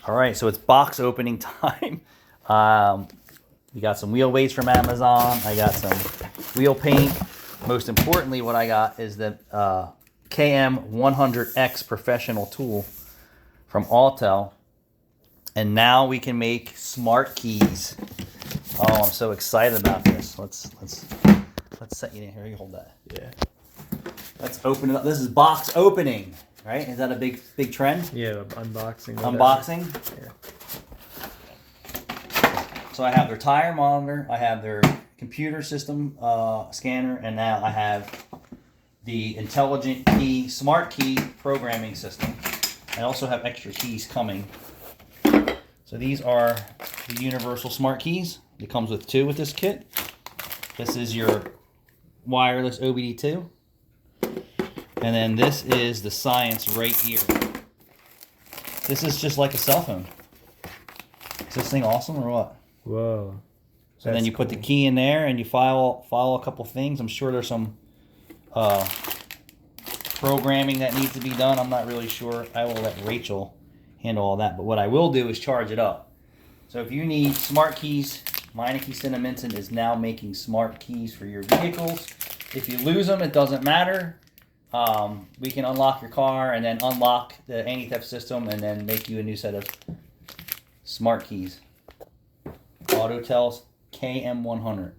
All right, so it's box opening time. We got some wheel weights from Amazon. I got some wheel paint. Most importantly, what I got is the KM100x professional tool from Autel. And now we can make smart keys. Oh, I'm so excited about this. Let's set you in here. You hold that. Yeah. Let's open it up. This is box opening, right? Is that a big trend? Yeah, unboxing. Unboxing. Yeah. So I have their tire monitor, I have their computer system scanner, and now I have the intelligent key, smart key programming system. I also have extra keys coming. So these are the universal smart keys. It comes with 2 with this kit. This is your wireless OBD2. And then this is the science right here. This is just like a cell phone. Is this thing awesome or what? Whoa. So then you put the key in there and you file a couple things. I'm sure there's some programming that needs to be done. I'm not really sure. I will let Rachel handle all that. But what I will do is charge it up. So if you need smart keys, Meineke Cinnamon is now making smart keys for your vehicles. If you lose them, it doesn't matter. We can unlock your car and then unlock the anti-theft system and then make you a new set of smart keys. Autel KM100.